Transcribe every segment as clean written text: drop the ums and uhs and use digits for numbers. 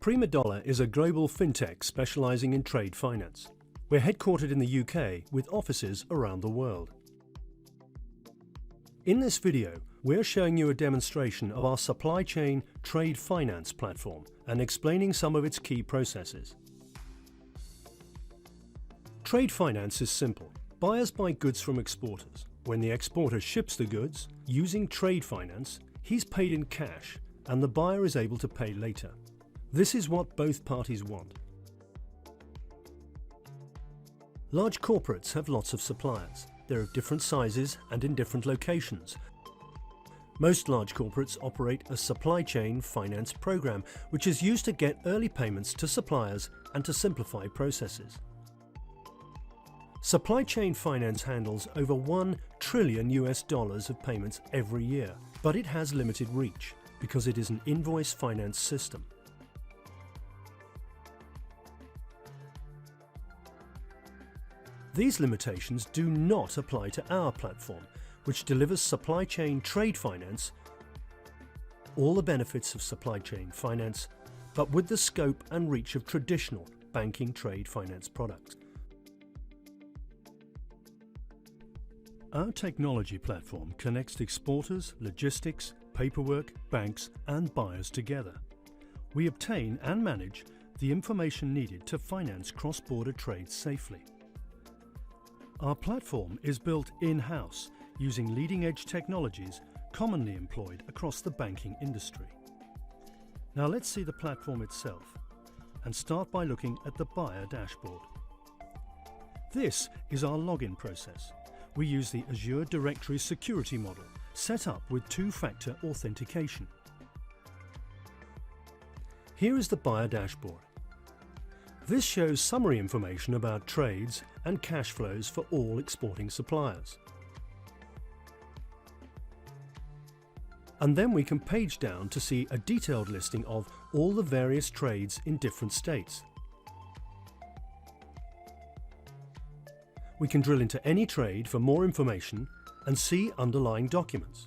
PrimaDollar is a global fintech specializing in trade finance. We're headquartered in the UK with offices around the world. In this video, we're showing you a demonstration of our supply chain trade finance platform and explaining some of its key processes. Trade finance is simple. Buyers buy goods from exporters. When the exporter ships the goods, using trade finance, he's paid in cash and the buyer is able to pay later. This is what both parties want. Large corporates have lots of suppliers. They're of different sizes and in different locations. Most large corporates operate a supply chain finance program, which is used to get early payments to suppliers and to simplify processes. Supply chain finance handles over $1 trillion of payments every year, but it has limited reach because it is an invoice finance system. These limitations do not apply to our platform, which delivers supply chain trade finance, all the benefits of supply chain finance, but with the scope and reach of traditional banking trade finance products. Our technology platform connects exporters, logistics, paperwork, banks and buyers together. We obtain and manage the information needed to finance cross-border trade safely. Our platform is built in-house using leading-edge technologies commonly employed across the banking industry. Now let's see the platform itself and start by looking at the buyer dashboard. This is our login process. We use the Azure Directory security model set up with two-factor authentication. Here is the buyer dashboard. This shows summary information about trades and cash flows for all exporting suppliers. And then we can page down to see a detailed listing of all the various trades in different states. We can drill into any trade for more information and see underlying documents.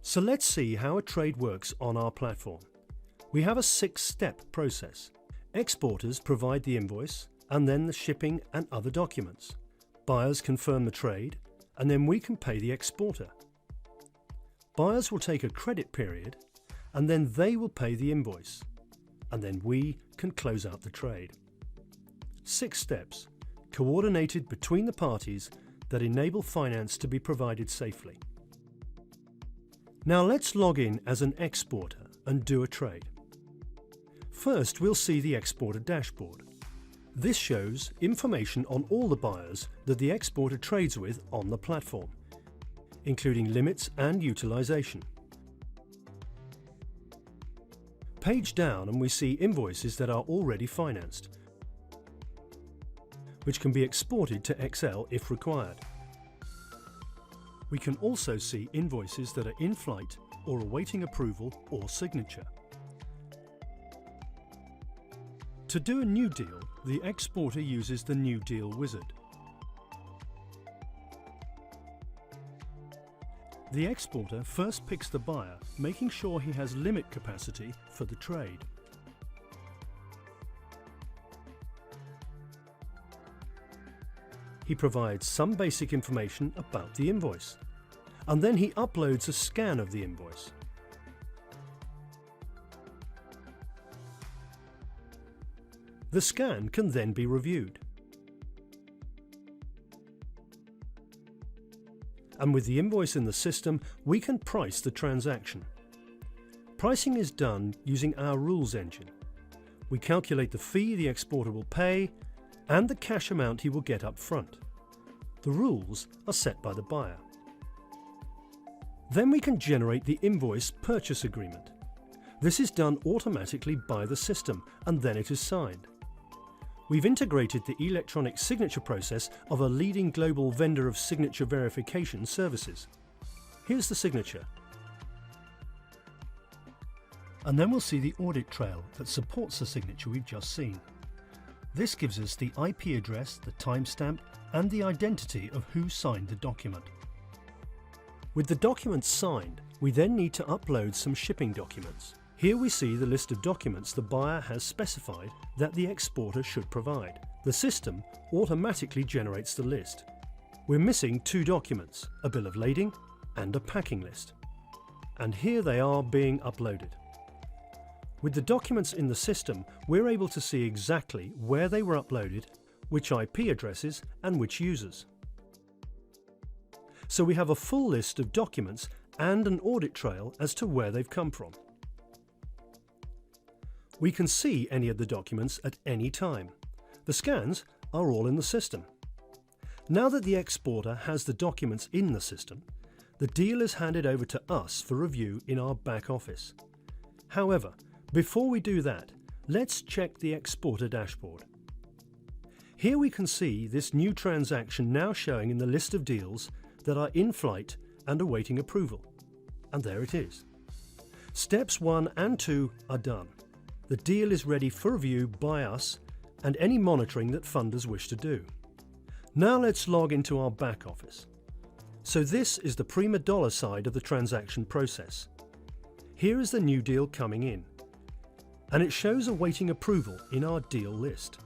So let's see how a trade works on our platform. We have a 6-step process. Exporters provide the invoice and then the shipping and other documents. Buyers confirm the trade and then we can pay the exporter. Buyers will take a credit period and then they will pay the invoice. And then we can close out the trade. 6 steps, coordinated between the parties that enable finance to be provided safely. Now let's log in as an exporter and do a trade. First, we'll see the exporter dashboard. This shows information on all the buyers that the exporter trades with on the platform, including limits and utilization. Page down and we see invoices that are already financed, which can be exported to Excel if required. We can also see invoices that are in flight or awaiting approval or signature. To do a new deal, the exporter uses the New Deal wizard. The exporter first picks the buyer, making sure he has limit capacity for the trade. He provides some basic information about the invoice, and then he uploads a scan of the invoice. The scan can then be reviewed. And with the invoice in the system, we can price the transaction. Pricing is done using our rules engine. We calculate the fee the exporter will pay and the cash amount he will get up front. The rules are set by the buyer. Then we can generate the invoice purchase agreement. This is done automatically by the system and then it is signed. We've integrated the electronic signature process of a leading global vendor of signature verification services. Here's the signature. And then we'll see the audit trail that supports the signature we've just seen. This gives us the IP address, the timestamp and the identity of who signed the document. With the documents signed, we then need to upload some shipping documents. Here we see the list of documents the buyer has specified that the exporter should provide. The system automatically generates the list. We're missing 2 documents, a bill of lading and a packing list. And here they are being uploaded. With the documents in the system, we're able to see exactly where they were uploaded, which IP addresses and which users. So we have a full list of documents and an audit trail as to where they've come from. We can see any of the documents at any time. The scans are all in the system. Now that the exporter has the documents in the system, the deal is handed over to us for review in our back office. However, before we do that, let's check the exporter dashboard. Here we can see this new transaction now showing in the list of deals that are in flight and awaiting approval. And there it is. Steps 1 and 2 are done. The deal is ready for review by us and any monitoring that funders wish to do. Now let's log into our back office. So this is the PrimaDollar side of the transaction process. Here is the new deal coming in, and it shows awaiting approval in our deal list.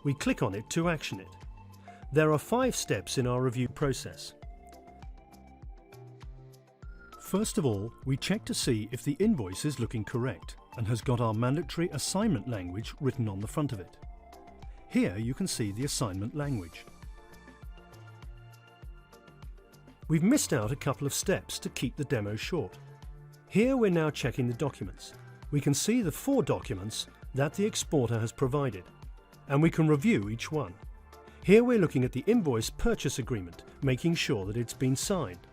We click on it to action it. There are 5 steps in our review process. First of all, we check to see if the invoice is looking correct and has got our mandatory assignment language written on the front of it. Here you can see the assignment language. We've missed out a couple of steps to keep the demo short. Here we're now checking the documents. We can see the 4 documents that the exporter has provided, and we can review each one. Here we're looking at the invoice purchase agreement, making sure that it's been signed.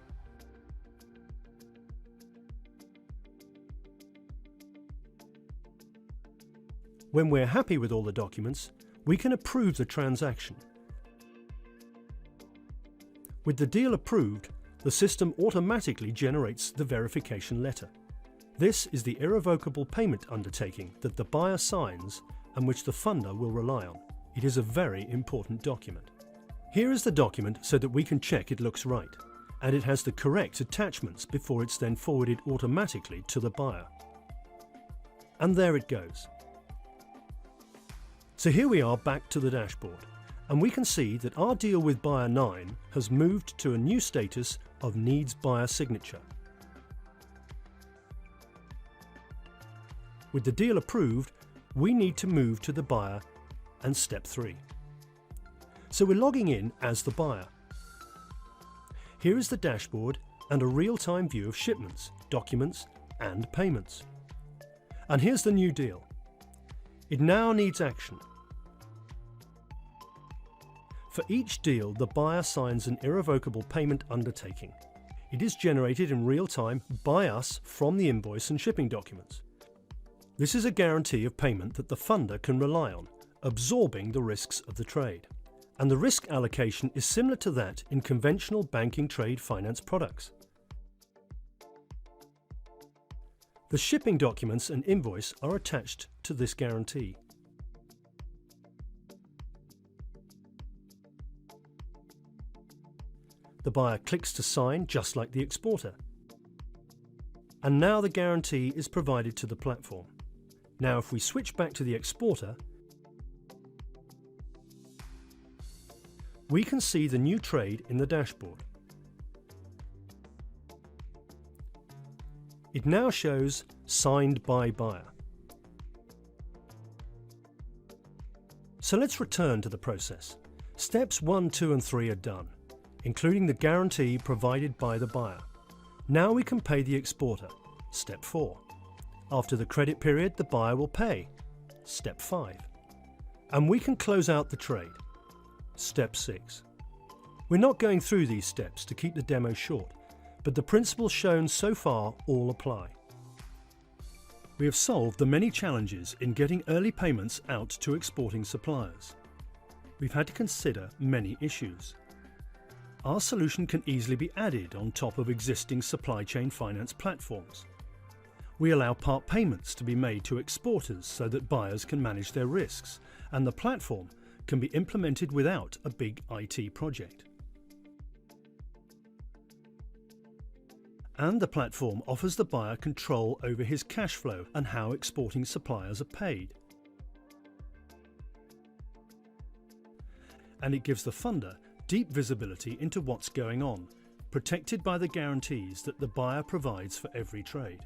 When we're happy with all the documents, we can approve the transaction. With the deal approved, the system automatically generates the verification letter. This is the irrevocable payment undertaking that the buyer signs and which the funder will rely on. It is a very important document. Here is the document so that we can check it looks right, and it has the correct attachments before it's then forwarded automatically to the buyer. And there it goes. So here we are back to the dashboard, and we can see that our deal with buyer 9 has moved to a new status of needs buyer signature. With the deal approved, we need to move to the buyer and step 3. So we're logging in as the buyer. Here is the dashboard and a real-time view of shipments, documents and payments. And here's the new deal. It now needs action. For each deal, the buyer signs an irrevocable payment undertaking. It is generated in real time by us from the invoice and shipping documents. This is a guarantee of payment that the funder can rely on, absorbing the risks of the trade. And the risk allocation is similar to that in conventional banking trade finance products. The shipping documents and invoice are attached to this guarantee. The buyer clicks to sign just like the exporter. And now the guarantee is provided to the platform. Now if we switch back to the exporter, we can see the new trade in the dashboard. It now shows signed by buyer. So let's return to the process. Steps 1, 2 and 3 are done, including the guarantee provided by the buyer. Now we can pay the exporter. Step 4. After the credit period, the buyer will pay. Step 5. And we can close out the trade. Step 6. We're not going through these steps to keep the demo short, but the principles shown so far all apply. We have solved the many challenges in getting early payments out to exporting suppliers. We've had to consider many issues. Our solution can easily be added on top of existing supply chain finance platforms. We allow part payments to be made to exporters so that buyers can manage their risks, and the platform can be implemented without a big IT project. And the platform offers the buyer control over his cash flow and how exporting suppliers are paid. And it gives the funder deep visibility into what's going on, protected by the guarantees that the buyer provides for every trade.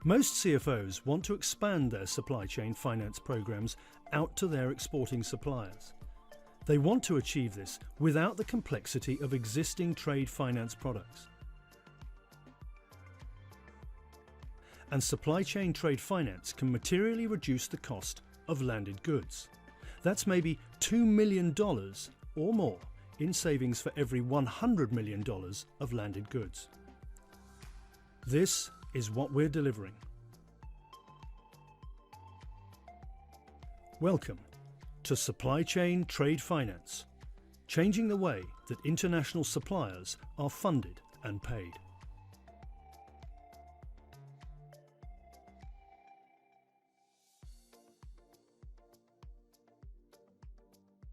Most CFOs want to expand their supply chain finance programs out to their exporting suppliers. They want to achieve this without the complexity of existing trade finance products. And supply chain trade finance can materially reduce the cost of landed goods. That's maybe $2 million or more in savings for every $100 million of landed goods. This is what we're delivering. Welcome to Supply Chain Trade Finance, changing the way that international suppliers are funded and paid.